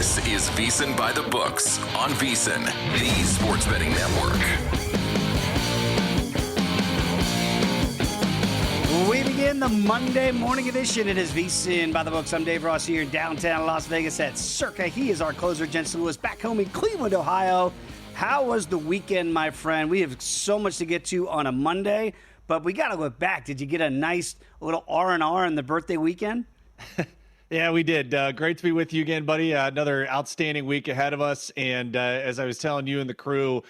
This is VSiN By The Books on VSiN, the sports betting network. We begin the Monday morning edition. It is VSiN By The Books. I'm Dave Ross here in downtown Las Vegas at Circa. He is our closer, Jensen Lewis, back home in Cleveland, Ohio. How was the weekend, my friend? We have so much to get to on a Monday, but we got to look back. Did you get a nice little R&R on the birthday weekend? Yeah, we did. Great to be with you again, buddy. Another outstanding week ahead of us. And as I was telling you and the crew,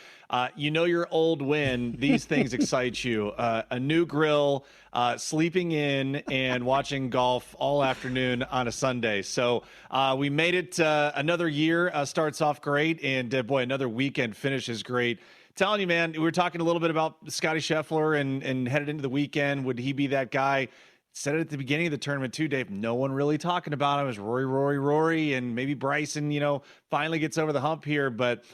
you know you're old when these things excite you. A new grill, sleeping in, and watching golf all afternoon on a Sunday. So we made it another year. Starts off great. And, boy, another weekend finishes great. Telling you, man, we were talking a little bit about Scotty Scheffler and headed into the weekend. Would he be that guy? Said it at the beginning of the tournament too, Dave. No one really talking about him. It was Rory, and maybe Bryson, finally gets over the hump here. But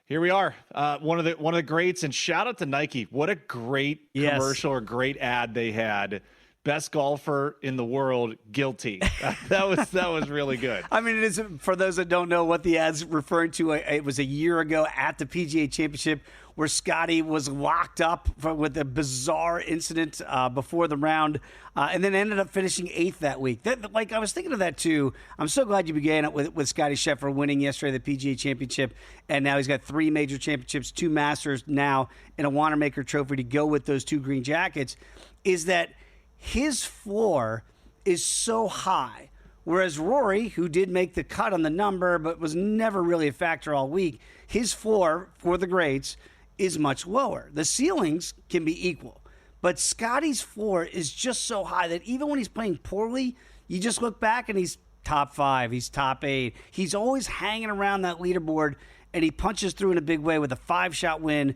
here we are, one of the greats. And shout out to Nike. What a great commercial or great ad they had. Best golfer in the world, guilty. That was really good. I mean, it is, for those that don't know what the ad's referring to, it was a year ago at the PGA Championship where Scotty was locked up with a bizarre incident before the round and then ended up finishing 8th that week. I was thinking of that too. I'm so glad you began it with Scotty Scheffler winning yesterday the PGA Championship, and now he's got 3 major championships, 2 Masters now, and a Wanamaker Trophy to go with those 2 green jackets, is that his floor is so high, whereas Rory, who did make the cut on the number but was never really a factor all week, his floor for the greats is much lower. The ceilings can be equal, but Scotty's floor is just so high that even when he's playing poorly, you just look back and he's top 5, he's top 8. He's always hanging around that leaderboard, and he punches through in a big way with a 5-shot win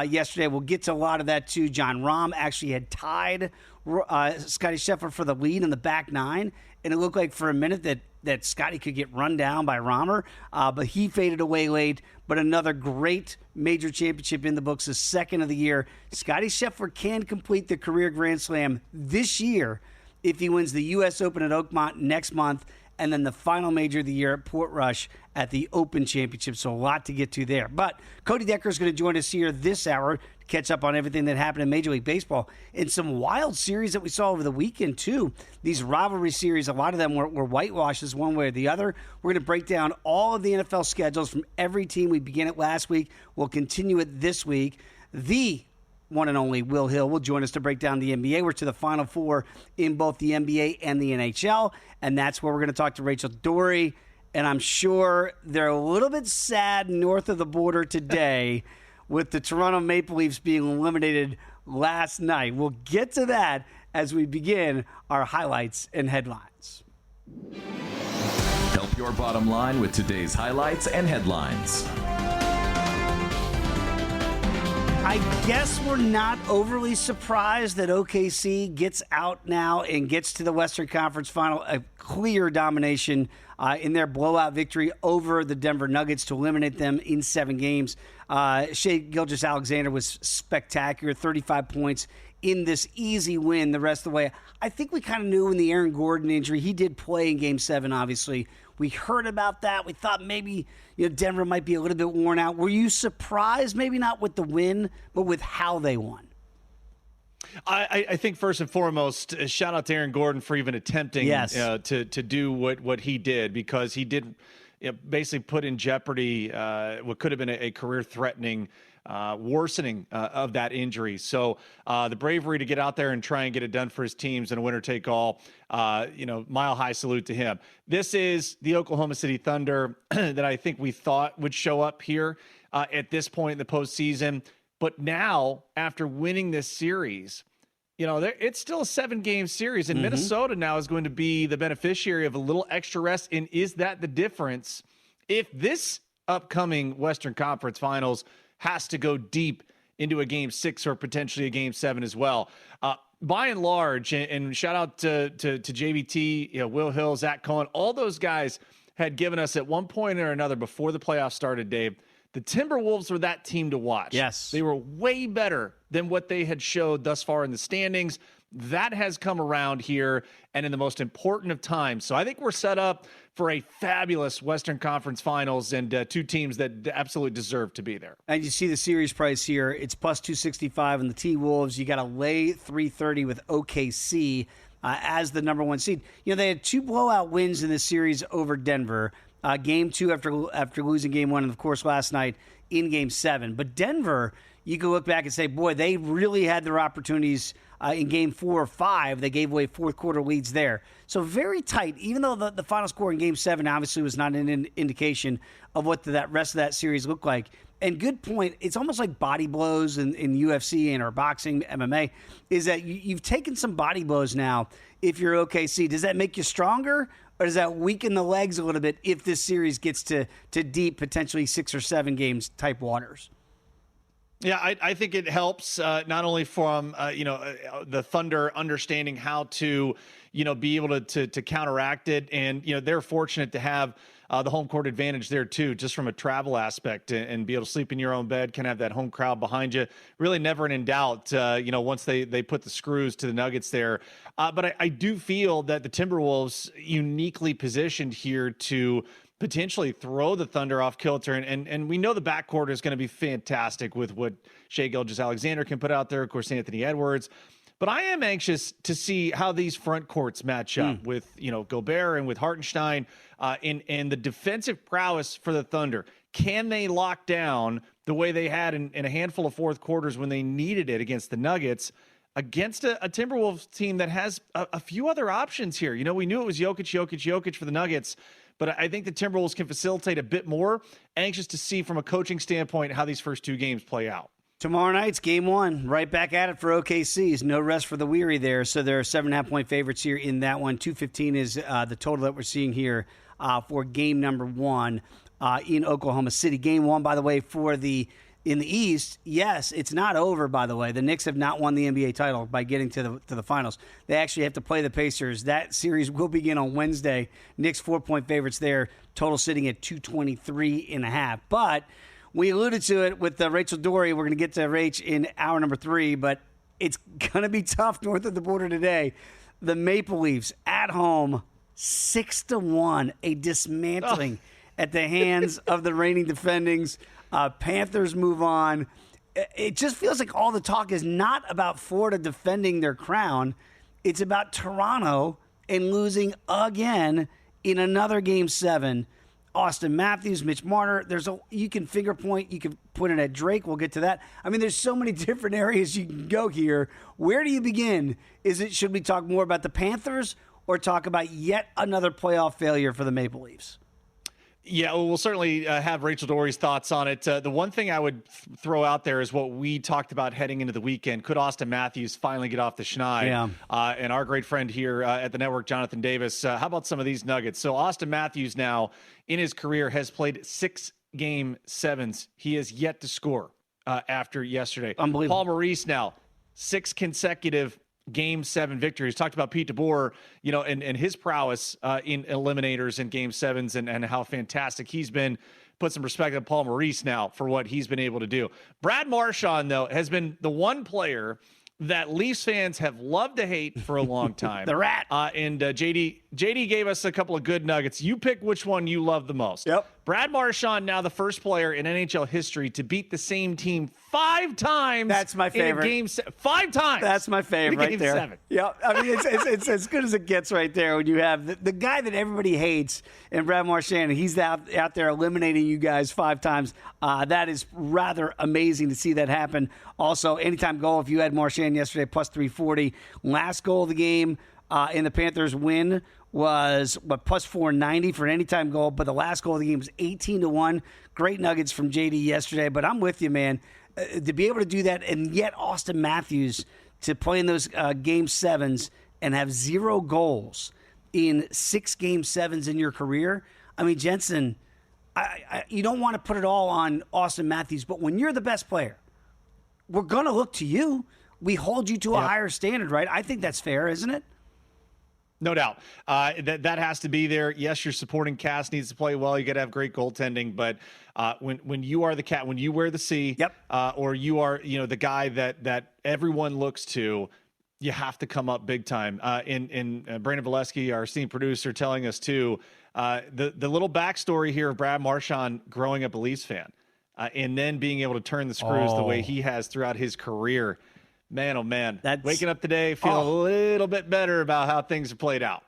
yesterday. We'll get to a lot of that too. John Rahm actually had tied Scotty Scheffler for the lead in the back 9, and it looked like for a minute that Scotty could get run down by Rahmer, but he faded away late. But another great major championship in the books, the second of the year. Scotty Scheffler can complete the career Grand Slam this year if he wins the U.S. Open at Oakmont next month, and then the final major of the year at Portrush at the Open Championship. So a lot to get to there. But Cody Decker is going to join us here this hour to catch up on everything that happened in Major League Baseball. In some wild series that we saw over the weekend, too. These rivalry series, a lot of them were whitewashes one way or the other. We're going to break down all of the NFL schedules from every team. We began it last week. We'll continue it this week. The one and only Will Hill will join us to break down the NBA. We're to the Final Four in both the NBA and the NHL, and that's where we're going to talk to Rachel Dory. And I'm sure they're a little bit sad north of the border today with the Toronto Maple Leafs being eliminated last night. We'll get to that as we begin our highlights and headlines. Help your bottom line with today's highlights and headlines. I guess we're not overly surprised that OKC gets out now and gets to the Western Conference Final. A clear domination in their blowout victory over the Denver Nuggets to eliminate them in 7 games. Shai Gilgeous-Alexander was spectacular, 35 points in this easy win the rest of the way. I think we kind of knew in the Aaron Gordon injury, he did play in Game 7, obviously. We heard about that. We thought maybe Denver might be a little bit worn out. Were you surprised, maybe not with the win, but with how they won? I think first and foremost, shout out to Aaron Gordon for even attempting to do what he did, because he did basically put in jeopardy what could have been a career-threatening worsening of that injury. So the bravery to get out there and try and get it done for his teams in a winner-take-all, mile-high salute to him. This is the Oklahoma City Thunder that I think we thought would show up here at this point in the postseason. But now, after winning this series, it's still a 7-game series, and Minnesota now is going to be the beneficiary of a little extra rest. And is that the difference if this upcoming Western Conference Finals has to go deep into a Game 6 or potentially a Game 7 as well? By and large, and shout out to JVT, Will Hill, Zach Cohen, all those guys had given us at one point or another before the playoffs started, Dave, the Timberwolves were that team to watch. Yes. They were way better than what they had showed thus far in the standings. That has come around here and in the most important of times. So I think we're set up for a fabulous Western Conference Finals and two teams that absolutely deserve to be there. And you see the series price here. It's plus 265 in the T-Wolves. You got to lay 330 with OKC as the number one seed. You know, they had 2 blowout wins in this series over Denver. Game 2 after losing Game 1, and of course last night in Game 7. But Denver, you can look back and say, boy, they really had their opportunities in Game 4 or 5. They gave away fourth quarter leads there. So very tight, even though the final score in Game 7 obviously was not an indication of what that rest of that series looked like. And good point, it's almost like body blows in UFC and or boxing, MMA, is that you've taken some body blows now if you're OKC. Does that make you stronger? Or does that weaken the legs a little bit if this series gets to deep, potentially 6 or 7 games type waters? Yeah, I think it helps not only from the Thunder understanding how to be able to counteract it, and they're fortunate to have the home court advantage there too, just from a travel aspect, and be able to sleep in your own bed, can have that home crowd behind you. Really never in doubt. Once they put the screws to the Nuggets there, but I do feel that the Timberwolves uniquely positioned here to potentially throw the Thunder off kilter. And we know the backcourt is going to be fantastic with what Shai Gilgeous-Alexander can put out there. Of course, Anthony Edwards. But I am anxious to see how these front courts match up with, Gobert and with Hartenstein and the defensive prowess for the Thunder. Can they lock down the way they had in a handful of fourth quarters when they needed it against the Nuggets, against a Timberwolves team that has a few other options here? We knew it was Jokic for the Nuggets, but I think the Timberwolves can facilitate a bit more. Anxious to see from a coaching standpoint how these first 2 games play out. Tomorrow night's Game 1, right back at it for OKC. No rest for the weary there. So they're 7.5-point favorites here in that one. 215 is the total that we're seeing here for game number 1 in Oklahoma City. Game 1, by the way, in the East, yes, it's not over, by the way. The Knicks have not won the NBA title by getting to the finals. They actually have to play the Pacers. That series will begin on Wednesday. Knicks 4-point favorites there, total sitting at 223.5. But we alluded to it with Rachel Dory. We're going to get to Rach in hour number 3, but it's going to be tough north of the border today. The Maple Leafs at home, 6-1, a dismantling at the hands of the reigning defendings. Panthers move on. It just feels like all the talk is not about Florida defending their crown. It's about Toronto and losing again in another Game 7. Austin Matthews, Mitch Marner. You can finger point. You can put it at Drake. We'll get to that. I mean, there's so many different areas you can go here. Where do you begin? Should we talk more about the Panthers or talk about yet another playoff failure for the Maple Leafs? Yeah, we'll certainly have Rachel Dory's thoughts on it. The one thing I would throw out there is what we talked about heading into the weekend. Could Austin Matthews finally get off the schneid? Yeah. And our great friend here at the network, Jonathan Davis, how about some of these nuggets? So Austin Matthews now in his career has played 6 Game 7s. He has yet to score after yesterday. Unbelievable. Paul Maurice now, 6 consecutive Game 7 victories. Talked about Pete DeBoer, and his prowess in eliminators in Game 7s and how fantastic he's been. Put some respect on Paul Maurice now for what he's been able to do. Brad Marchand, though, has been the one player that Leafs fans have loved to hate for a long time. The rat. And JD gave us a couple of good nuggets. You pick which one you love the most. Yep. Brad Marchand, now the first player in NHL history to beat the same team 5 times. That's my favorite. In a game 5 times. That's my favorite right there. 7. Yeah, I mean, it's as good as it gets right there when you have the guy that everybody hates and Brad Marchand, and he's out there eliminating you guys 5 times. That is rather amazing to see that happen. Also, anytime goal, if you had Marchand yesterday, plus 340. Last goal of the game in the Panthers win was plus 490 for an anytime goal, but the last goal of the game was 18-1. Great nuggets from JD yesterday, but I'm with you, man. To be able to do that, and yet Austin Matthews to play in those Game 7s and have 0 goals in 6 Game 7s in your career. I mean, Jensen, you don't want to put it all on Austin Matthews, but when you're the best player, we're going to look to you. We hold you to a higher standard, right? I think that's fair, isn't it? No doubt. That has to be there. Yes, your supporting cast needs to play well. You got to have great goaltending, but when you are the cat, when you wear the C, or you are the guy that everyone looks to, you have to come up big time. In Brandon Valesky, our esteemed producer, telling us too, the little backstory here of Brad Marchand growing up a Leafs fan, and then being able to turn the screws the way he has throughout his career. Man, oh man, waking up today, feel a little bit better about how things have played out.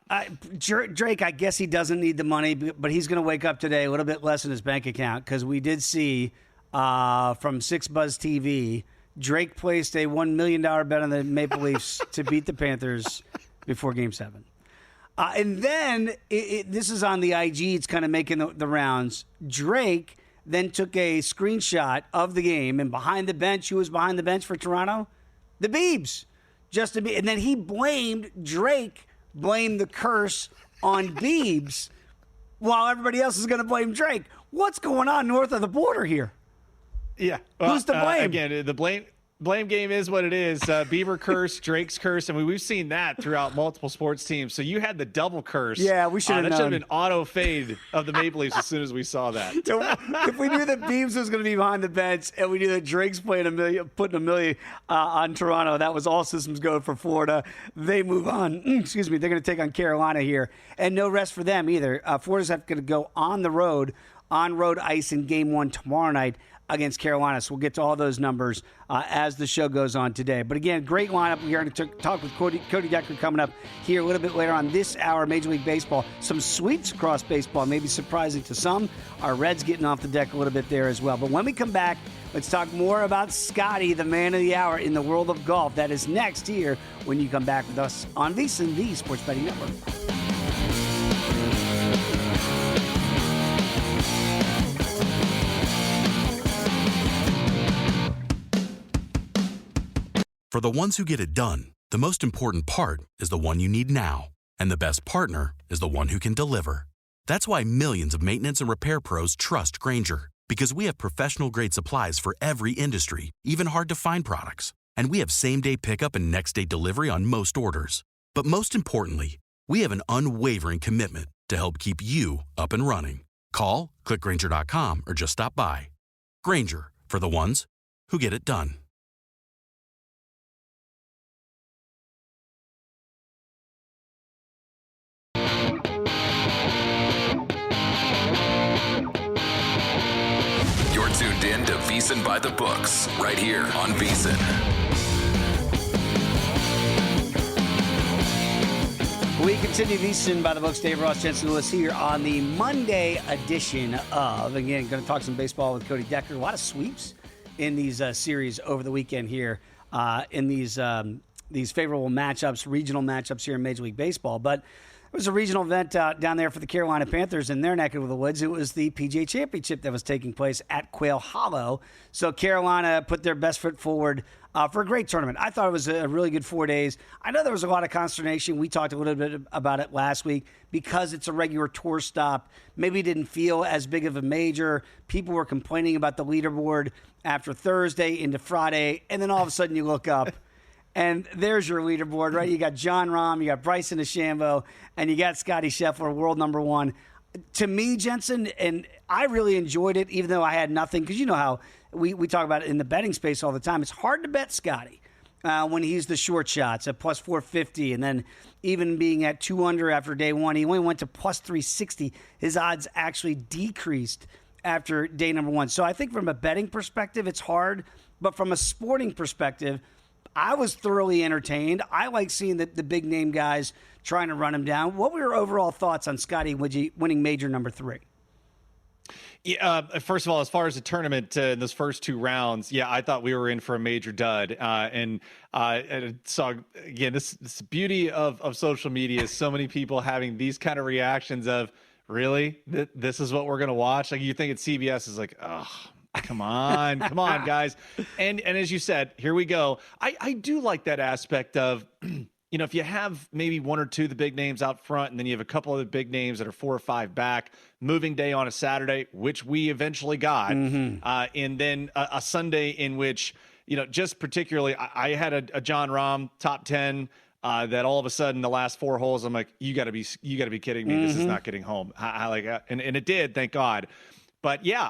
Drake, I guess he doesn't need the money, but he's going to wake up today a little bit less in his bank account, because we did see from Six Buzz TV, Drake placed a $1 million bet on the Maple Leafs to beat the Panthers before Game 7. And then, this is on the IG, it's kind of making the rounds. Drake then took a screenshot of the game, and behind the bench, who was behind the bench for Toronto? The Biebs. And then he blamed the curse on Biebs, while everybody else is going to blame Drake. What's going on north of the border here? Yeah. Who's to blame? Again, the blame game is what it is. Bieber curse, Drake's curse. I mean, we've seen that throughout multiple sports teams. So you had the double curse. Yeah, we should have known. That should have been auto fade of the Maple Leafs as soon as we saw that. If we knew that Biebs was going to be behind the bench, and we knew that Drake's putting $1 million on Toronto, that was all systems go for Florida. They move on. Excuse me. They're going to take on Carolina here, and no rest for them either. Florida's going to go on the road, on road ice in Game 1 tomorrow night against Carolina. So we'll get to all those numbers as the show goes on today. But again, great lineup. We're going to talk with Cody Decker coming up here a little bit later on this hour, Major League Baseball. Some sweeps across baseball, maybe surprising to some. Our Reds getting off the deck a little bit there as well. But when we come back, let's talk more about Scotty, the man of the hour in the world of golf. That is next here when you come back with us on VSiN, the Sports Betting Network. For the ones who get it done, the most important part is the one you need now. And the best partner is the one who can deliver. That's why millions of maintenance and repair pros trust Grainger, because we have professional-grade supplies for every industry, even hard-to-find products. And we have same-day pickup and next-day delivery on most orders. But most importantly, we have an unwavering commitment to help keep you up and running. Call, click Grainger.com, or just stop by. Grainger, for the ones who get it done. Tuned in to VSiN By The Books, right here on VSiN. We continue VSiN By The Books. Dave Ross, Jensen Lewis here on the Monday edition of, again, going to talk some baseball with Cody Decker. A lot of sweeps in these series over the weekend here in these favorable matchups, regional matchups here in Major League Baseball. But it was a regional event down there for the Carolina Panthers in their neck of the woods. It was the PGA Championship that was taking place at Quail Hollow. So Carolina put their best foot forward for a great tournament. I thought it was a really good 4 days. I know there was a lot of consternation. We talked a little bit about it last week because it's a regular tour stop. Maybe it didn't feel as big of a major. People were complaining about the leaderboard after Thursday into Friday, and then all of a sudden you look up, and there's your leaderboard, right? You got John Rahm, you got Bryson DeChambeau, and you got Scotty Scheffler, world number one. To me, Jensen, and I really enjoyed it, even though I had nothing, because you know how we talk about it in the betting space all the time. It's hard to bet Scotty when he's the short shots at plus 450, and then even being at 2 under after day one, he only went to plus 360. His odds actually decreased after day number one. So I think from a betting perspective, it's hard, but from a sporting perspective, I was thoroughly entertained. I like seeing the big name guys trying to run him down. What were your overall thoughts on Scotty winning major number 3? Yeah, first of all, as far as the tournament in those first 2 rounds, yeah, I thought we were in for a major dud. And saw, again, this beauty of social media is so many people having these kind of reactions of, really? This is what we're going to watch? Like, you think it's CBS is like, oh, come on, guys. And as you said, here we go. I do like that aspect of, you know, if you have maybe 1 or 2 of the big names out front, and then you have a couple of the big names that are 4 or 5 back, moving day on a Saturday, which we eventually got, and then a Sunday in which, you know, just particularly, I had a John Rahm top 10 that all of a sudden the last 4 holes, I'm like, you got to be kidding me. This is not getting home. And it did, thank God. But yeah,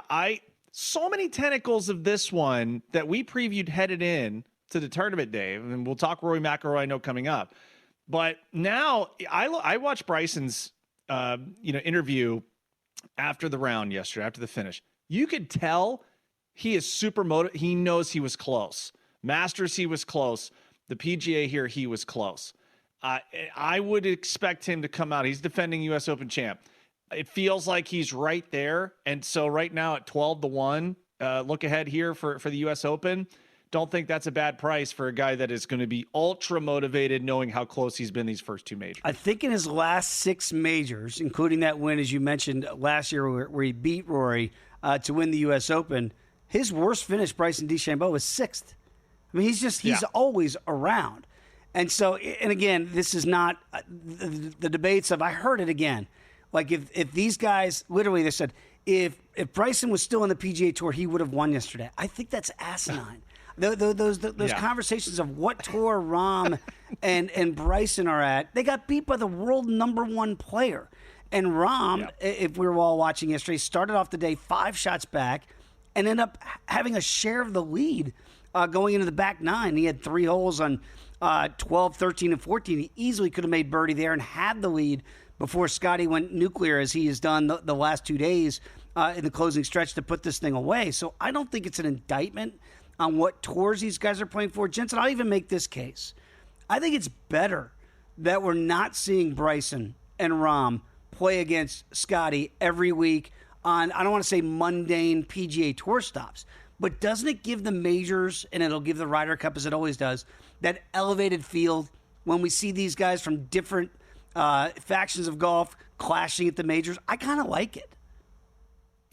so many tentacles of this one that we previewed headed in to the tournament, Dave. And we'll talk Rory McIlroy, I know, coming up. But now I watched Bryson's interview after the round yesterday, after the finish. You could tell he is super motivated. He knows he was close. Masters, he was close. The PGA here, he was close. I would expect him to come out. He's defending U.S. Open champ. It feels like he's right there. And so right now at 12-1, look ahead here for the U.S. Open. Don't think that's a bad price for a guy that is going to be ultra motivated, knowing how close he's been these first two majors. I think in his last 6 majors, including that win, as you mentioned, last year where he beat Rory to win the U.S. Open, his worst finish, Bryson DeChambeau, was 6th. I mean, he's always around. And so, and again, this is not the debates of, I heard it again. Like if these guys, literally they said, if Bryson was still on the PGA Tour, he would have won yesterday. I think that's asinine. Those conversations of what tour Rahm and Bryson are at, they got beat by the world #1 player. And Rahm, if we were all watching yesterday, started off the day 5 shots back and ended up having a share of the lead going into the back 9. He had 3 holes on 12, 13, and 14. He easily could have made birdie there and had the lead before Scotty went nuclear, as he has done the last 2 days in the closing stretch to put this thing away. So I don't think it's an indictment on what tours these guys are playing for. Jensen, I'll even make this case. I think it's better that we're not seeing Bryson and Rahm play against Scotty every week on, I don't want to say mundane PGA Tour stops, but doesn't it give the majors, and it'll give the Ryder Cup, as it always does, that elevated field when we see these guys from different factions of golf clashing at the majors? I kind of like it.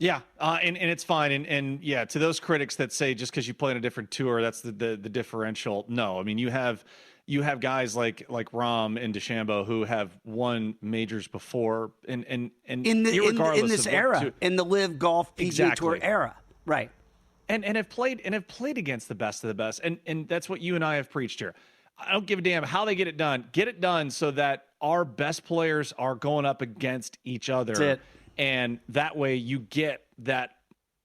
Yeah, and it's fine. And yeah, to those critics that say just because you play on a different tour, that's the differential. No, I mean, you have guys like Rahm and DeChambeau who have won majors before, and in this era, in the Live Golf PGA Tour era, right? And have played against the best of the best, and that's what you and I have preached here. I don't give a damn how they get it done. Get it done so that our best players are going up against each other. That's it. And that way you get that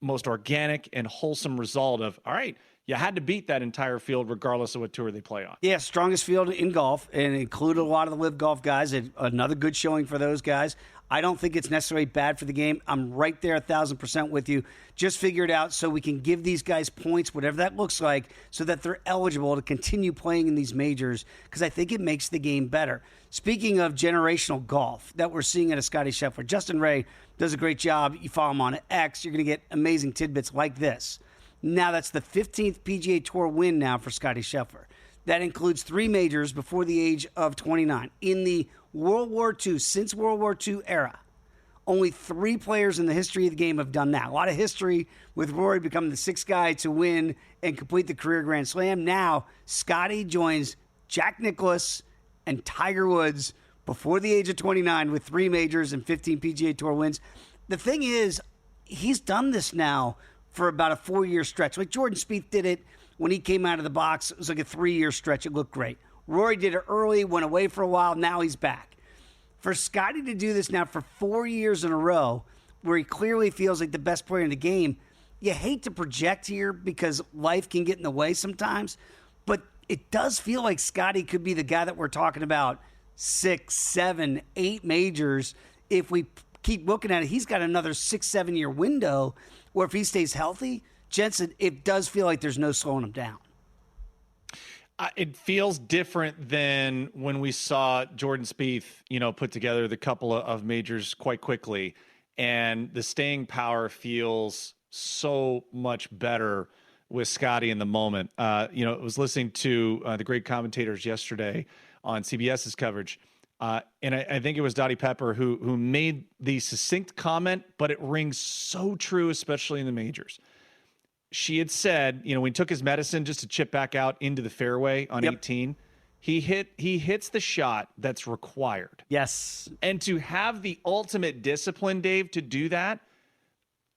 most organic and wholesome result of, all right, you had to beat that entire field regardless of what tour they play on. Yeah, strongest field in golf, and included a lot of the Live Golf guys. Another good showing for those guys. I don't think it's necessarily bad for the game. I'm right there 1,000% with you. Just figure it out so we can give these guys points, whatever that looks like, so that they're eligible to continue playing in these majors, because I think it makes the game better. Speaking of generational golf that we're seeing at a Scotty Scheffler, Justin Ray does a great job. You follow him on X, you're going to get amazing tidbits like this. Now that's the 15th PGA Tour win now for Scotty Scheffler. That includes 3 majors before the age of 29. In the World War II, since World War II era, only 3 players in the history of the game have done that. A lot of history with Rory becoming the 6th guy to win and complete the career Grand Slam. Now, Scotty joins Jack Nicklaus and Tiger Woods before the age of 29 with 3 majors and 15 PGA Tour wins. The thing is, he's done this now for about a 4-year stretch. Like Jordan Spieth did it when he came out of the box. It was like a 3-year stretch. It looked great. Rory did it early, went away for a while. Now he's back. For Scotty to do this now for 4 years in a row, where he clearly feels like the best player in the game, you hate to project here because life can get in the way sometimes, but it does feel like Scotty could be the guy that we're talking about 6, 7, 8 majors. If we keep looking at it, he's got another 6-7 year window where if he stays healthy, Jensen, it does feel like there's no slowing him down. It feels different than when we saw Jordan Spieth, put together the couple of majors quite quickly, and the staying power feels so much better with Scotty in the moment. I was listening to the great commentators yesterday on CBS's coverage, and I think it was Dottie Pepper who made the succinct comment, but it rings so true, especially in the majors. She had said, when he took his medicine just to chip back out into the fairway on 18, he hits the shot that's required. Yes. And to have the ultimate discipline, Dave, to do that,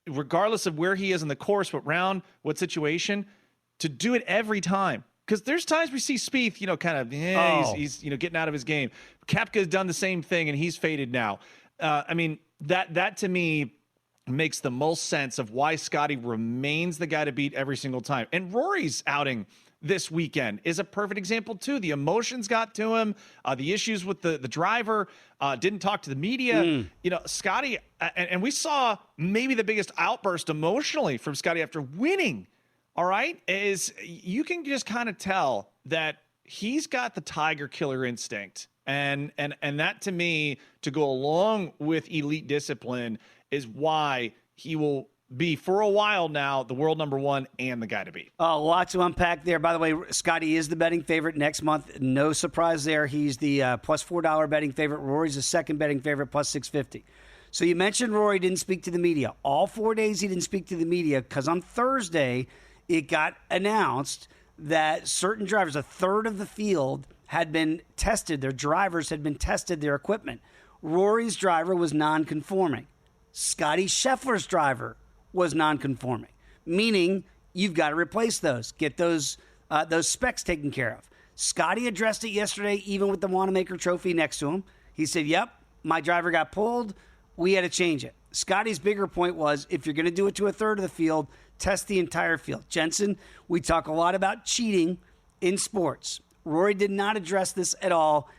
regardless of where he is in the course, what round, what situation, to do it every time. Because there's times we see Spieth, he's getting out of his game. Koepka's done the same thing, and he's faded now. That to me makes the most sense of why Scotty remains the guy to beat every single time. And Rory's outing this weekend is a perfect example too. The emotions got to him. The issues with the driver, didn't talk to the media. Scotty, and we saw maybe the biggest outburst emotionally from Scotty after winning. All right, is you can just kind of tell that he's got the tiger killer instinct. And that, to me, to go along with elite discipline, is why he will be, for a while now, the world number one and the guy to beat. Oh, lots to unpack there. By the way, Scotty is the betting favorite next month. No surprise there. He's the plus $4 betting favorite. Rory's the second betting favorite, plus $6.50. So you mentioned Rory didn't speak to the media. All 4 days he didn't speak to the media because on Thursday it got announced that certain drivers, a third of the field, had been tested. Their drivers had been tested, their equipment. Rory's driver was non-conforming. Scotty Scheffler's driver was non-conforming, meaning you've got to replace those, get those specs taken care of. Scotty addressed it yesterday, even with the Wanamaker Trophy next to him. He said, yep, my driver got pulled. We had to change it. Scotty's bigger point was, if you're going to do it to a third of the field, test the entire field. Jensen, we talk a lot about cheating in sports. Rory did not address this at all,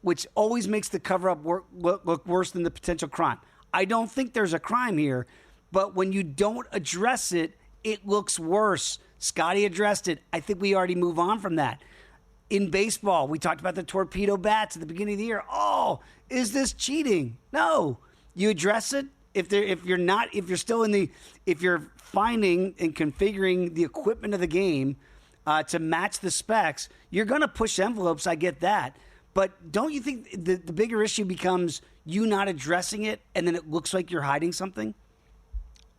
which always makes the cover-up look worse than the potential crime. I don't think there's a crime here, but when you don't address it, it looks worse. Scotty addressed it. I think we already move on from that. In baseball, we talked about the torpedo bats at the beginning of the year. Oh, is this cheating? No. You address it. If you're finding and configuring the equipment of the game to match the specs, you're going to push envelopes. I get that. But don't you think the bigger issue becomes you not addressing it and then it looks like you're hiding something?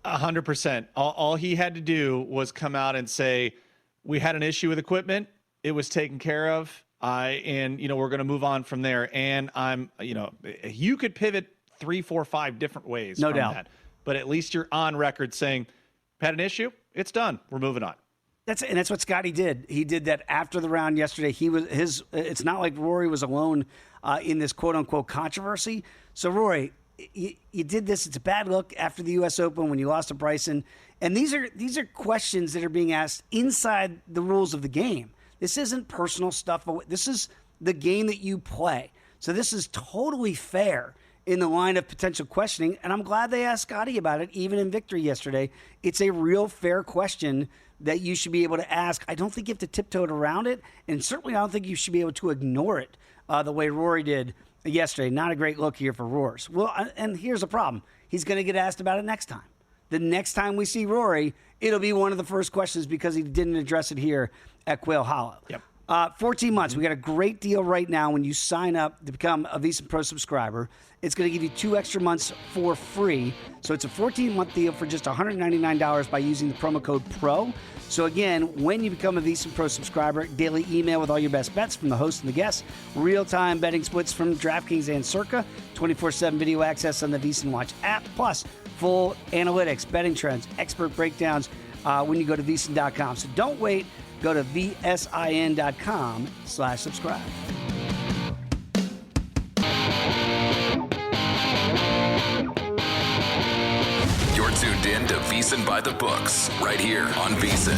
100%. All he had to do was come out and say, we had an issue with equipment. It was taken care of. And we're going to move on from there. And you could pivot 3, 4, 5 different ways. No from doubt. That. But at least you're on record saying, had an issue. It's done. We're moving on. That's what Scotty did. He did that after the round yesterday. It's not like Rory was alone in this quote unquote controversy. So Rory, you did this. It's a bad look after the U.S. Open when you lost to Bryson. And these are questions that are being asked inside the rules of the game. This isn't personal stuff. This is the game that you play. So this is totally fair in the line of potential questioning. And I'm glad they asked Scotty about it, even in victory yesterday. It's a real fair question that you should be able to ask. I don't think you have to tiptoe around it. And certainly I don't think you should be able to ignore it the way Rory did yesterday. Not a great look here for Roars. Well, and here's the problem. He's going to get asked about it next time. The next time we see Rory, it'll be one of the first questions because he didn't address it here at Quail Hollow. Yep. 14 months. We got a great deal right now when you sign up to become a VSiN Pro subscriber. It's going to give you 2 extra months for free. So it's a 14-month deal for just $199 by using the promo code PRO. So again, when you become a VSiN Pro subscriber, daily email with all your best bets from the host and the guests, real-time betting splits from DraftKings and Circa, 24/7 video access on the VSiN Watch app, plus full analytics, betting trends, expert breakdowns when you go to VSiN.com. So don't wait. Go to VSIN.com/subscribe. You're tuned in to VSiN By The Books, right here on VSiN.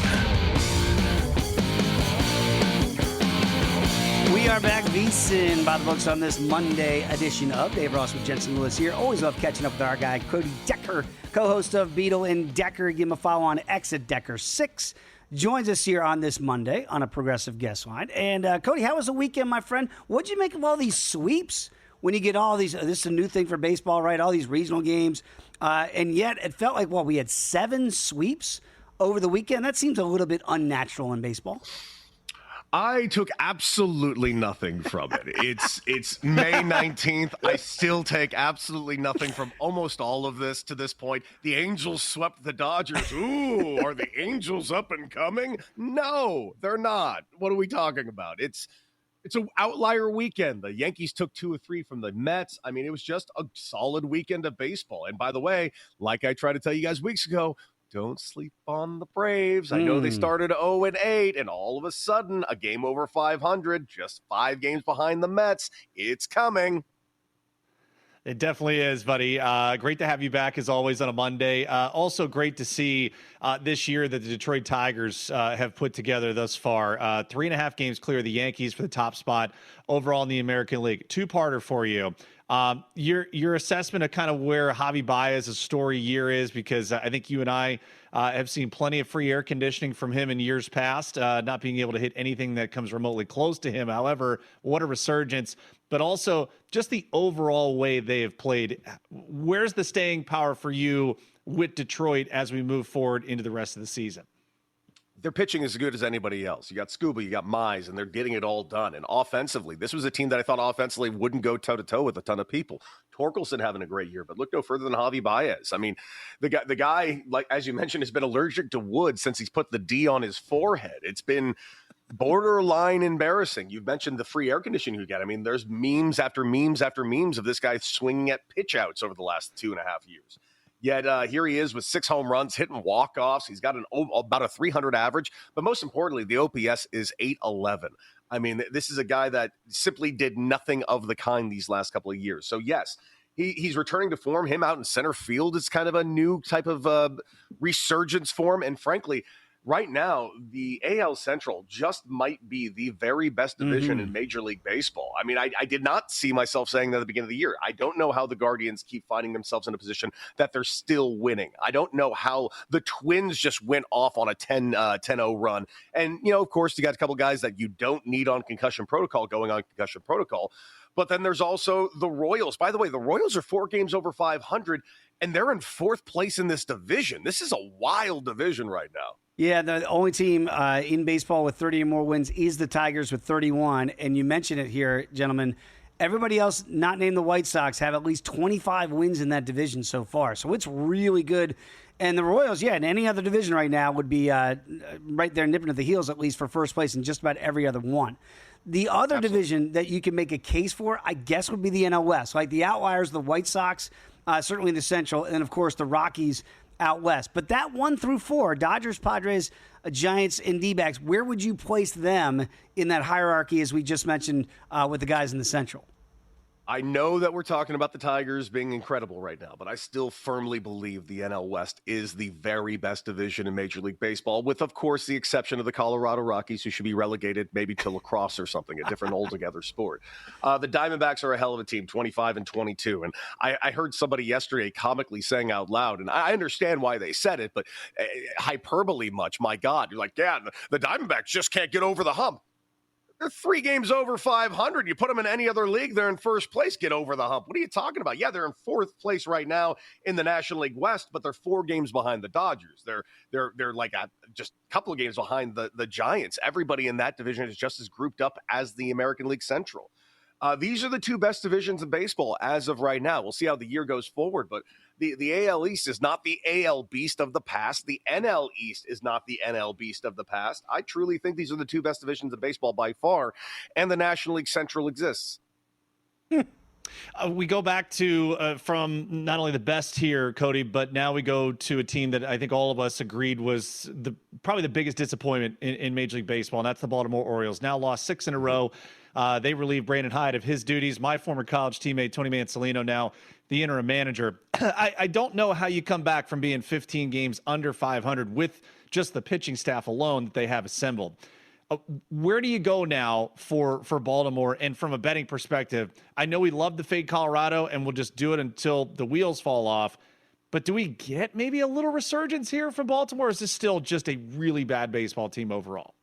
We are back, VSiN By The Books, on this Monday edition of Dave Ross with Jensen Lewis here. Always love catching up with our guy, Cody Decker, co-host of Beadle and Decker. Give him a follow on X at Decker6. Joins us here on this Monday on a progressive guest line. And Cody, how was the weekend, my friend? What'd you make of all these sweeps when you get all these? This is a new thing for baseball, right? All these regional games. And yet it felt like, we had 7 sweeps over the weekend. That seems a little bit unnatural in baseball. I took absolutely nothing from it. It's May 19th. I still take absolutely nothing from almost all of this to this point. The Angels swept the Dodgers. Ooh, are the Angels up and coming? No, they're not. What are we talking about? It's an outlier weekend. The Yankees took 2 or 3 from the Mets. I mean, it was just a solid weekend of baseball. And by the way, like I tried to tell you guys weeks ago, don't sleep on the Braves. I know they started 0-8, and all of a sudden, a game over 500, just 5 games behind the Mets. It's coming. It definitely is, buddy. Great to have you back as always on a Monday. Also great to see this year that the Detroit Tigers have put together thus far. 3.5 games clear of the Yankees for the top spot overall in the American League. Two-parter for you. Your assessment of kind of where Javi Baez's story year is, because I think you and I have seen plenty of free air conditioning from him in years past, not being able to hit anything that comes remotely close to him. However, what a resurgence. But also just the overall way they have played. Where's the staying power for you with Detroit as we move forward into the rest of the season? Their pitching is as good as anybody else. You got Scuba, you got Mize, and they're getting it all done. And offensively, this was a team that I thought offensively wouldn't go toe-to-toe with a ton of people. Torkelson having a great year, but look no further than Javi Baez. I mean, the guy, like as you mentioned, has been allergic to wood since he's put the D on his forehead. It's been borderline embarrassing. You've mentioned the free air conditioning you get. I mean, there's memes after memes after memes of this guy swinging at pitch outs over the last 2.5 years. Yet here he is with 6 home runs, hitting walk-offs. He's got about a 300 average. But most importantly, the OPS is 811. I mean, this is a guy that simply did nothing of the kind these last couple of years. So, yes, he's returning to form. Him out in center field is kind of a new type of resurgence for him. And frankly, right now, the AL Central just might be the very best division in Major League Baseball. I mean, I did not see myself saying that at the beginning of the year. I don't know how the Guardians keep finding themselves in a position that they're still winning. I don't know how the Twins just went off on a 10-0 run. And, you know, of course, you got a couple guys that you don't need on concussion protocol going on concussion protocol. But then there's also the Royals. By the way, the Royals are 4 games over 500, and they're in 4th place in this division. This is a wild division right now. Yeah, the only team in baseball with 30 or more wins is the Tigers with 31. And you mentioned it here, gentlemen. Everybody else, not named the White Sox, have at least 25 wins in that division so far. So it's really good. And the Royals, in any other division right now would be right there nipping at the heels, at least for first place in just about every other one. The other division that you can make a case for, I guess, would be the NL West. Like the outliers, the White Sox, certainly the Central, and, of course, the Rockies out west. But that 1 through 4, Dodgers, Padres, Giants, and D-backs, where would you place them in that hierarchy, as we just mentioned with the guys in the Central? I know that we're talking about the Tigers being incredible right now, but I still firmly believe the NL West is the very best division in Major League Baseball, with, of course, the exception of the Colorado Rockies, who should be relegated maybe to lacrosse or something, a different altogether sport. The Diamondbacks are a hell of a team, 25-22. And I heard somebody yesterday comically saying out loud, and I understand why they said it, but hyperbole much, my God. You're like, yeah, the Diamondbacks just can't get over the hump. They're 3 games over 500. You put them in any other league, they're in first place. Get over the hump. What are you talking about? Yeah, they're in 4th place right now in the National League West, but they're 4 games behind the Dodgers. They're like just a couple of games behind the Giants. Everybody in that division is just as grouped up as the American League Central. These are the 2 best divisions in baseball as of right now. We'll see how the year goes forward, but the AL East is not the AL beast of the past. The NL East is not the NL beast of the past. I truly think these are the 2 best divisions of baseball by far, and the National League Central exists. We go back to from not only the best here, Cody, but now we go to a team that I think all of us agreed was probably the biggest disappointment in Major League Baseball, and that's the Baltimore Orioles. Now lost 6 in a row. They relieved Brandon Hyde of his duties. My former college teammate, Tony Mansolino, now the interim manager. I don't know how you come back from being 15 games under 500 with just the pitching staff alone that they have assembled. Where do you go now for Baltimore? And from a betting perspective, I know we love to fade Colorado and we'll just do it until the wheels fall off. But do we get maybe a little resurgence here from Baltimore? Or is this still just a really bad baseball team overall?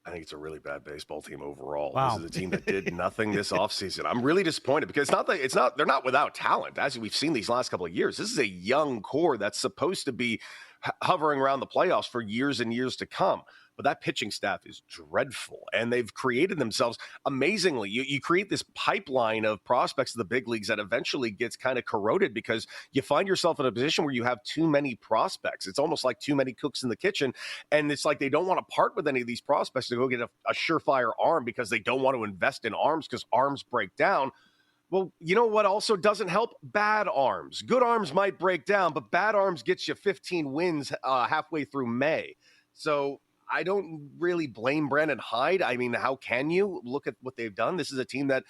I think it's a really bad baseball team overall. Wow. This is a team that did nothing this offseason. I'm really disappointed because they're not without talent, as we've seen these last couple of years. This is a young core that's supposed to be hovering around the playoffs for years and years to come. But that pitching staff is dreadful, and they've created themselves amazingly. You create this pipeline of prospects of the big leagues that eventually gets kind of corroded because you find yourself in a position where you have too many prospects. It's almost like too many cooks in the kitchen, and it's like they don't want to part with any of these prospects to go get a surefire arm because they don't want to invest in arms because arms break down. Well, you know what also doesn't help? Bad arms. Good arms might break down, but bad arms gets you 15 wins halfway through May. So I don't really blame Brandon Hyde. I mean, how can you? Look at what they've done. This is a team that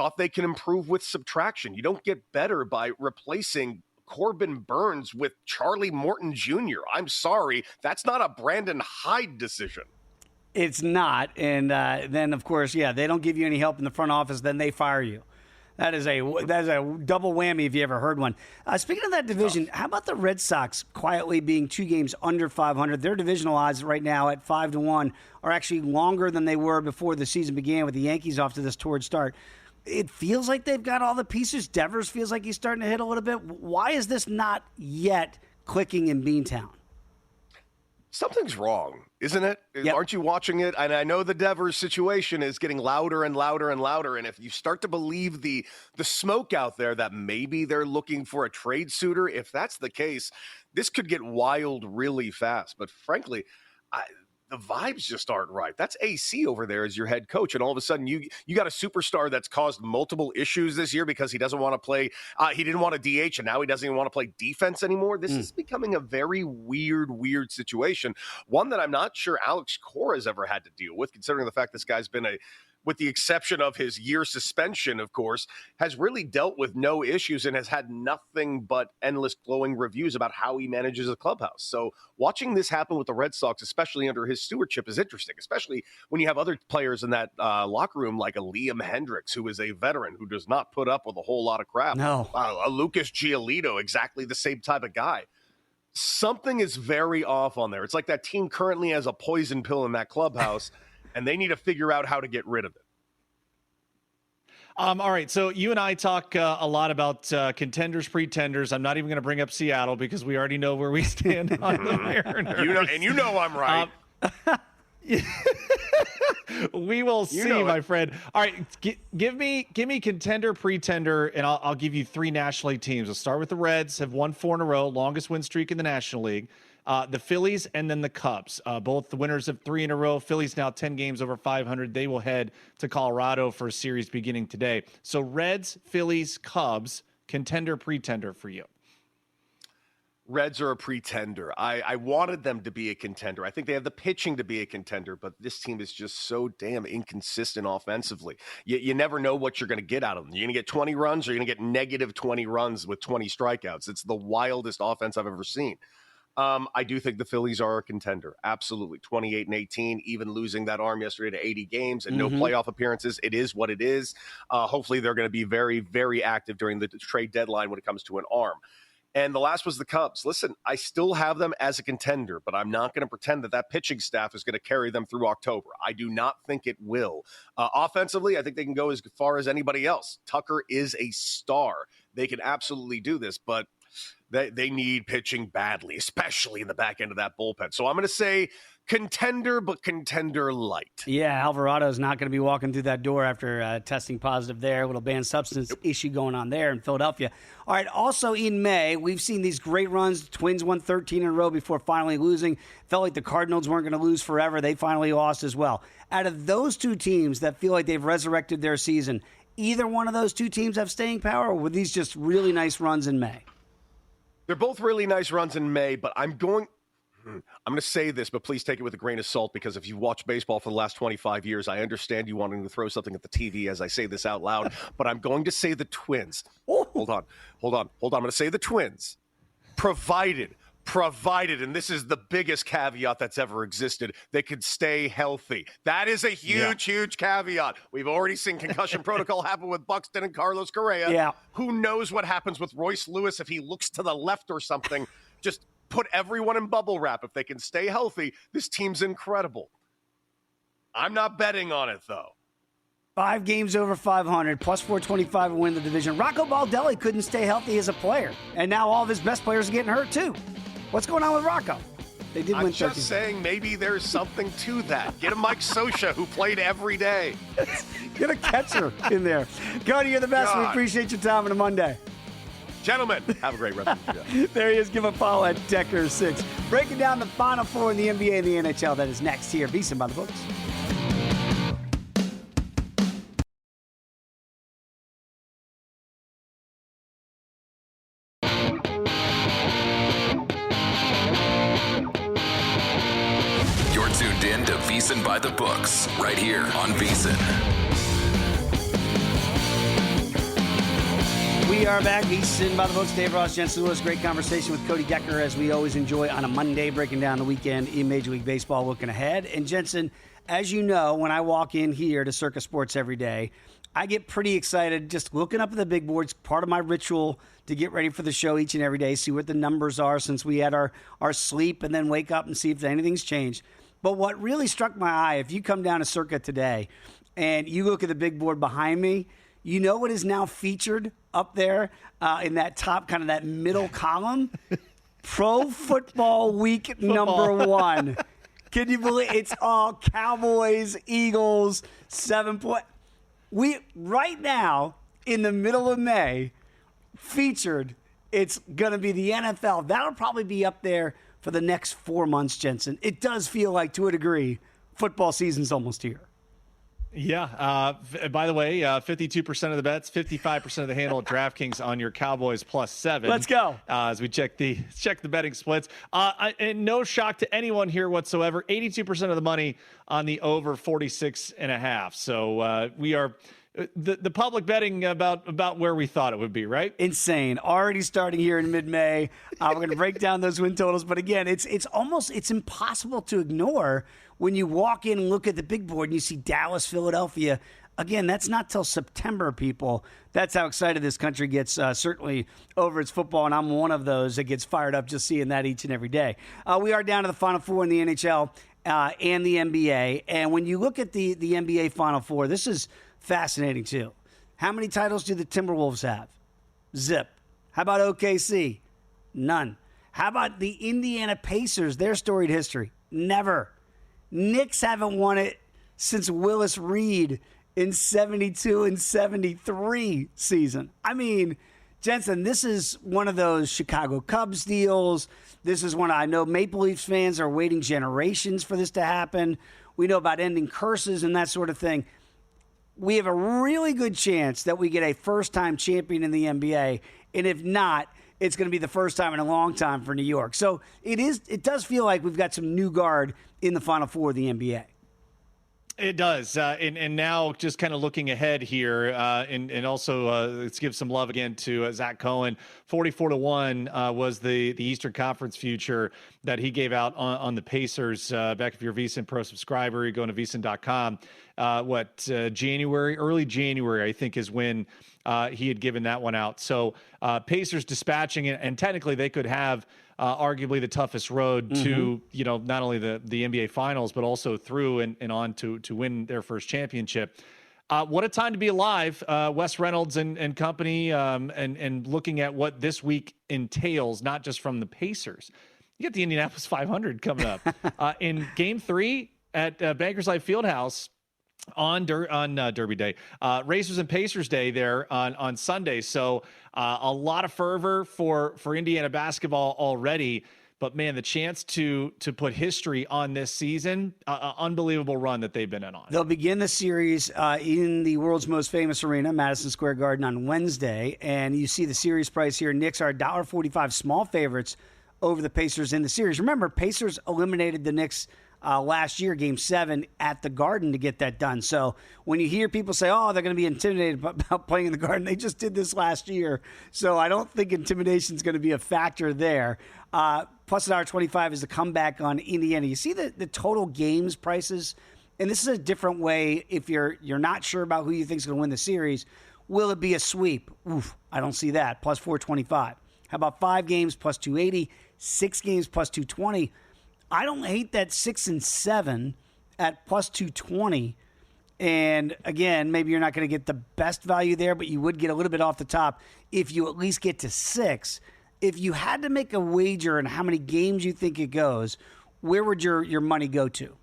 thought they can improve with subtraction. You don't get better by replacing Corbin Burns with Charlie Morton Jr. I'm sorry, that's not a Brandon Hyde decision. It's not. And then, of course, they don't give you any help in the front office, then they fire you. That is a double whammy if you ever heard one. Speaking of that division, how about the Red Sox quietly being 2 games under 500? Their divisional odds right now at 5-1 are actually longer than they were before the season began, with the Yankees off to this torrid start. It feels like they've got all the pieces. Devers feels like he's starting to hit a little bit. Why is this not yet clicking in Beantown? Something's wrong, isn't it? Yep. Aren't you watching it? And I know the Devers situation is getting louder and louder and louder. And if you start to believe the smoke out there that maybe they're looking for a trade suitor, if that's the case, this could get wild really fast. But frankly, the vibes just aren't right. That's AC over there as your head coach, and all of a sudden you got a superstar that's caused multiple issues this year because he doesn't want to play. He didn't want to DH, and now he doesn't even want to play defense anymore. This is becoming a very weird situation. One that I'm not sure Alex Cora has ever had to deal with, considering the fact this guy's been with the exception of his year suspension, of course, has really dealt with no issues and has had nothing but endless glowing reviews about how he manages a clubhouse. So watching this happen with the Red Sox, especially under his stewardship, is interesting, especially when you have other players in that locker room like a Liam Hendricks, who is a veteran who does not put up with a whole lot of crap. No. A Lucas Giolito, exactly the same type of guy. Something is very off on there. It's like that team currently has a poison pill in that clubhouse, and they need to figure out how to get rid of it. All right, so you and I talk a lot about contenders, pretenders. I'm not even going to bring up Seattle because we already know where we stand on the Mariners. You know I'm right. We will see, my friend. All right, give me contender, pretender, and I'll give you 3 National League teams. I'll start with the Reds, have won 4 in a row, longest win streak in the National League. The Phillies and then the Cubs, both the winners of 3 in a row. Phillies now 10 games over 500. They will head to Colorado for a series beginning today. So Reds, Phillies, Cubs, contender, pretender for you. Reds are a pretender. I wanted them to be a contender. I think they have the pitching to be a contender, but this team is just so damn inconsistent offensively. You never know what you're going to get out of them. You're going to get 20 runs or you're going to get negative 20 runs with 20 strikeouts. It's the wildest offense I've ever seen. I do think the Phillies are a contender. Absolutely. 28-18, even losing that arm yesterday to 80 games and no playoff appearances. It is what it is. Hopefully they're going to be very, very active during the trade deadline when it comes to an arm. And the last was the Cubs. Listen, I still have them as a contender, but I'm not going to pretend that pitching staff is going to carry them through October. I do not think it will. Offensively, I think they can go as far as anybody else. Tucker is a star. They can absolutely do this, but they need pitching badly, especially in the back end of that bullpen. So I'm going to say contender, but contender light. Yeah, Alvarado's not going to be walking through that door after testing positive there. A little banned substance issue going on there in Philadelphia. All right, also in May, we've seen these great runs. The Twins won 13 in a row before finally losing. Felt like the Cardinals weren't going to lose forever. They finally lost as well. Out of those 2 teams that feel like they've resurrected their season, either one of those 2 teams have staying power, or were these just really nice runs in May? They're both really nice runs in May, but I'm going to say this, but please take it with a grain of salt, because if you've watched baseball for the last 25 years, I understand you wanting to throw something at the TV as I say this out loud, but I'm going to say the Twins. Hold on. I'm going to say the Twins, provided, and this is the biggest caveat that's ever existed, they could stay healthy. That is a huge caveat. We've already seen concussion protocol happen with Buxton and Carlos Correa. Yeah. Who knows what happens with Royce Lewis if he looks to the left or something. Just put everyone in bubble wrap. If they can stay healthy, this team's incredible. I'm not betting on it, though. 5 games over 500, plus 425 to win the division. Rocco Baldelli couldn't stay healthy as a player, and now all of his best players are getting hurt, too. What's going on with Rocco? They did win 13. I'm just saying maybe there's something to that. Get a Mike Scioscia who played every day. Get a catcher in there. Cody, you're the best. We appreciate your time on a Monday. Gentlemen, have a great rest of the show. There he is. Give a follow at Decker6. Breaking down the Final Four in the NBA and the NHL. That is next here. VSiN By The Books. You're tuned in to VSiN By The Books right here on VSiN. We are back. VSiN By The Books. Dave Ross, Jensen Lewis. Great conversation with Cody Decker, as we always enjoy on a Monday, breaking down the weekend in Major League Baseball, looking ahead. And Jensen, as you know, when I walk in here to Circa Sports every day, I get pretty excited just looking up at the big boards. Part of my ritual to get ready for the show each and every day, see what the numbers are since we had our sleep, and then wake up and see if anything's changed. But what really struck my eye, if you come down to Circa today and you look at the big board behind me, you know what is now featured up there in that top, kind of that middle column? Pro Football Week number 1. Can you believe it's all Cowboys, Eagles, 7 point. We right now in the middle of May featured. It's going to be the NFL. That'll probably be up there for the next 4 months, Jensen. It does feel like, to a degree, football season's almost here. Yeah. By the way, 52% of the bets, 55% of the handle at DraftKings on your Cowboys +7. Let's go. As we check the betting splits. And no shock to anyone here whatsoever. 82% of the money on the over 46.5. So we are the public betting about where we thought it would be, right? Insane. Already starting here in mid-May. We're going to break down those win totals. But again, it's impossible to ignore when you walk in and look at the big board and you see Dallas, Philadelphia. Again, that's not till September, people. That's how excited this country gets, certainly over its football, and I'm one of those that gets fired up just seeing that each and every day. We are down to the Final Four in the NHL and the NBA. And when you look at the NBA Final Four, this is fascinating, too. How many titles do the Timberwolves have? Zip. How about OKC? None. How about the Indiana Pacers, their storied history? Never. Knicks haven't won it since Willis Reed in 72 and 73 season. I mean, Jensen, this is one of those Chicago Cubs deals. This is one I know Maple Leafs fans are waiting generations for this to happen. We know about ending curses and that sort of thing. We have a really good chance that we get a first-time champion in the NBA, and if not, it's going to be the first time in a long time for New York. So it does feel like we've got some new guard in the Final Four of the NBA. It does. And now just kind of looking ahead here, and also let's give some love again to Zach Cohen. 44-1 was the Eastern Conference future that he gave out on the Pacers. Back if you're a VSiN Pro subscriber, you go to VSiN.com. Early January, I think, is when he had given that one out. So Pacers dispatching it, and technically they could have arguably the toughest road to, not only the NBA Finals, but also through and on to win their first championship. What a time to be alive, Wes Reynolds and company, and looking at what this week entails, not just from the Pacers. You get the Indianapolis 500 coming up in Game 3 at Bankers Life Fieldhouse on Derby Day, Racers and Pacers Day there on Sunday. So a lot of fervor for Indiana basketball already. But, man, the chance to put history on this season, unbelievable run that they've been on. They'll begin the series in the world's most famous arena, Madison Square Garden, on Wednesday. And you see the series price here. Knicks are $1.45 small favorites over the Pacers in the series. Remember, Pacers eliminated the Knicks last year, Game 7, at the Garden to get that done. So when you hear people say, oh, they're going to be intimidated about playing in the Garden, they just did this last year. So I don't think intimidation is going to be a factor there. Plus $1.25 is the comeback on Indiana. You see the total games prices, and this is a different way if you're not sure about who you think is going to win the series. Will it be a sweep? Oof, I don't see that. Plus 425. How about 5 games plus 280, 6 games plus 220? I don't hate that 6 and 7 at plus 220. And again, maybe you're not going to get the best value there, but you would get a little bit off the top if you at least get to 6. If you had to make a wager on how many games you think it goes, where would your money go to?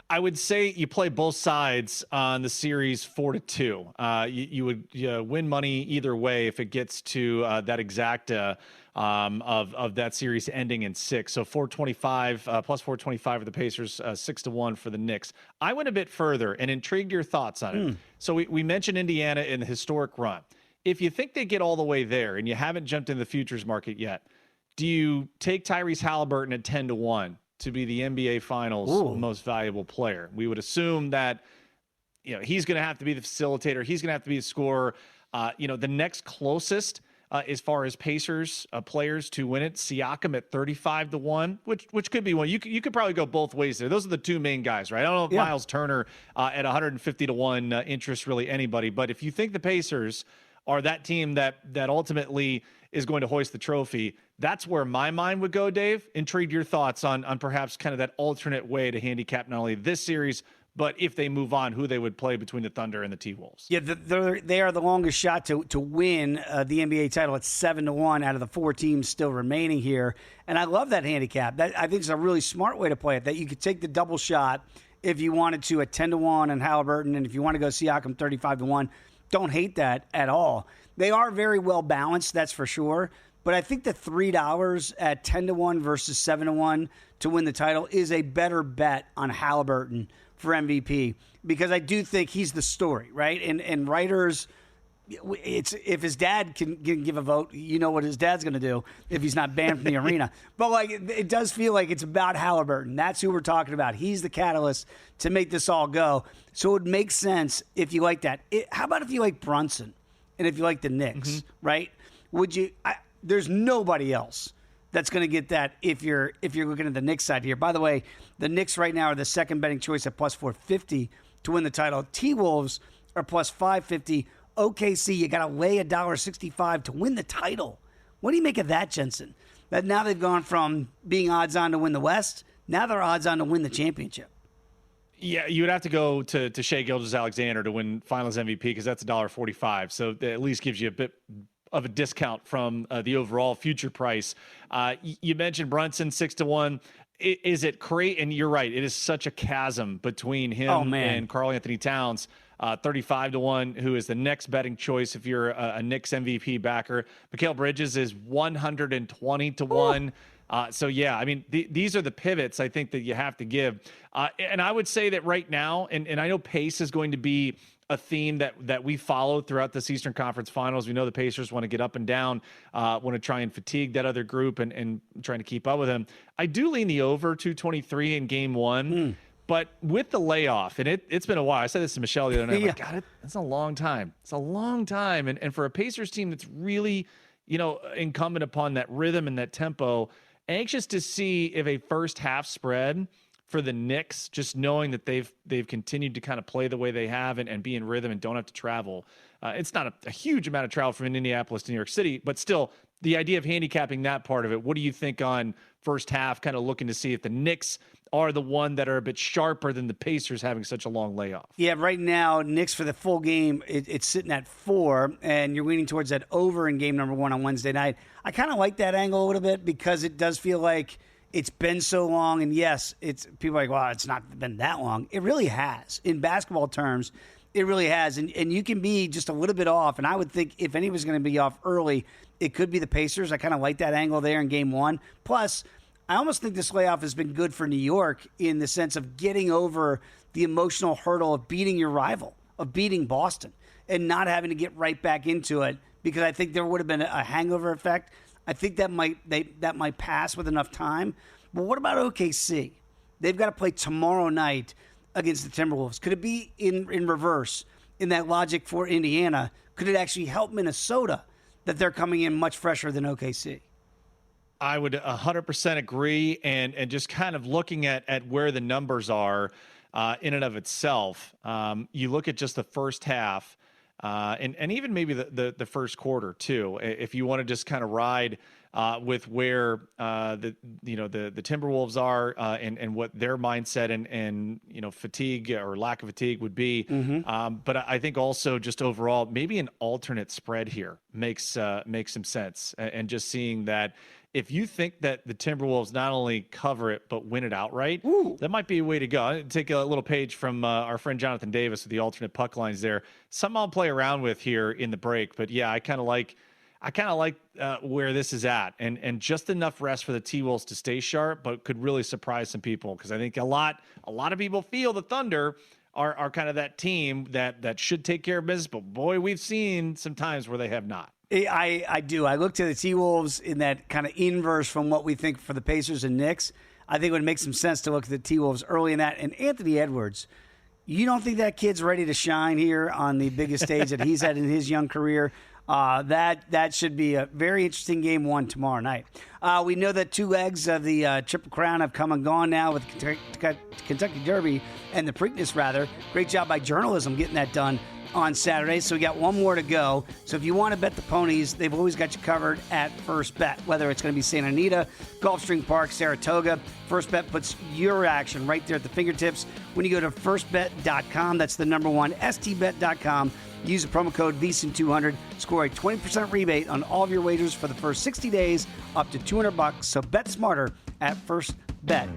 I would say you play both sides on the series 4-2. You would win money either way if it gets to that exacta of that series ending in 6. So 425 plus 425 for the Pacers, 6-1 for the Knicks. I went a bit further and intrigued your thoughts on it. So we mentioned Indiana in the historic run. If you think they get all the way there and you haven't jumped in the futures market yet, do you take Tyrese Halliburton at 10-1 to be the NBA Finals most valuable player? We would assume that he's going to have to be the facilitator. He's going to have to be the scorer. The next closest as far as Pacers players to win it, Siakam at 35-1, which could be one. You could probably go both ways there. Those are the two main guys, right? I don't know if Miles Turner at 150-1 interests really anybody, but if you think the Pacers are that team that ultimately is going to hoist the trophy, that's where my mind would go, Dave. Intrigued your thoughts on perhaps kind of that alternate way to handicap not only this series, but if they move on, who they would play between the Thunder and the T-Wolves. Yeah, they are the longest shot to win the NBA title at 7-1 out of the 4 teams still remaining here. And I love that handicap. That I think is a really smart way to play it, that you could take the double shot if you wanted to at 10-1 and Halliburton, and if you want to go Siakam 35-1, don't hate that at all. They are very well balanced, that's for sure. But I think the $3 at 10-1 versus 7-1 to win the title is a better bet on Halliburton for MVP, because I do think he's the story, right? And writers, it's if his dad can give a vote, you know what his dad's going to do if he's not banned from the arena. But it does feel like it's about Halliburton. That's who we're talking about. He's the catalyst to make this all go. So it makes sense if you like that. How about if you like Brunson and if you like the Knicks, right? Would you? There's nobody else that's going to get that if you're looking at the Knicks side here. By the way, the Knicks right now are the second betting choice at plus 450 to win the title. T-Wolves are plus 550. OKC, you got to lay $1.65 to win the title. What do you make of that, Jensen? That now they've gone from being odds on to win the West, now they're odds on to win the championship. Yeah, you would have to go to Shai Gilgeous-Alexander to win Finals MVP, because that's $1.45. So that at least gives you a bit of a discount from the overall future price. You mentioned Brunson 6-1. Is it crazy? And you're right. It is such a chasm between him and Karl Anthony Towns. 35-1, who is the next betting choice if you're a Knicks MVP backer. Mikal Bridges is 120-1. So yeah, I mean, these are the pivots I think that you have to give. And I would say that right now, and I know pace is going to be a theme that we follow throughout this Eastern Conference Finals. We know the Pacers want to get up and down, want to try and fatigue that other group and trying to keep up with them. I do lean the over 223 in game one, but with the layoff, and it's been a while. I said this to Michelle the other night. I'm like, God, it's a long time. It's a long time. And for a Pacers team that's really, incumbent upon that rhythm and that tempo, anxious to see if a first half spread for the Knicks, just knowing that they've continued to kind of play the way they have and be in rhythm and don't have to travel. It's not a huge amount of travel from Indianapolis to New York City, but still the idea of handicapping that part of it. What do you think on first half, kind of looking to see if the Knicks are the one that are a bit sharper than the Pacers having such a long layoff? Yeah, right now, Knicks for the full game, it's sitting at 4, and you're leaning towards that over in game number 1 on Wednesday night. I kind of like that angle a little bit because it does feel like it's been so long, and yes, people are like, well, it's not been that long. It really has. In basketball terms, it really has, and you can be just a little bit off, and I would think if anyone's going to be off early, it could be the Pacers. I kind of like that angle there in game 1. Plus, I almost think this layoff has been good for New York in the sense of getting over the emotional hurdle of beating your rival, of beating Boston, and not having to get right back into it, because I think there would have been a hangover effect. I think that might pass with enough time. But what about OKC? They've got to play tomorrow night against the Timberwolves. Could it be in reverse in that logic for Indiana? Could it actually help Minnesota that they're coming in much fresher than OKC? I would 100% agree. And just kind of looking at where the numbers are in and of itself, you look at just the first half, and even maybe the first quarter too. If you want to just kind of ride with where the Timberwolves are and what their mindset and fatigue or lack of fatigue would be. But I think also just overall, maybe an alternate spread here makes some sense. And just seeing that if you think that the Timberwolves not only cover it but win it outright, that might be a way to go. I'll take a little page from our friend Jonathan Davis with the alternate puck lines there. Some I'll play around with here in the break, but yeah, I kind of like where this is at, and just enough rest for the T-Wolves to stay sharp, but could really surprise some people, because I think a lot of people feel the Thunder are kind of that team that should take care of business, but boy, we've seen some times where they have not. I do. I look to the T-Wolves in that kind of inverse from what we think for the Pacers and Knicks. I think it would make some sense to look at the T-Wolves early in that. And Anthony Edwards, You don't think that kid's ready to shine here on the biggest stage that he's had in his young career? That should be a very interesting game one tomorrow night. We know that 2 legs of the Triple Crown have come and gone now with Kentucky Derby and the Preakness, rather. Great job by journalism getting that done on Saturday. So we got one more to go. So if you want to bet the ponies, they've always got you covered at First Bet, whether it's going to be Santa Anita, Gulfstream Park, Saratoga. First Bet puts your action right there at the fingertips. When you go to firstbet.com, that's the number one, stbet.com. Use the promo code VSiN200. Score a 20% rebate on all of your wagers for the first 60 days, up to $200. So bet smarter at First Bet.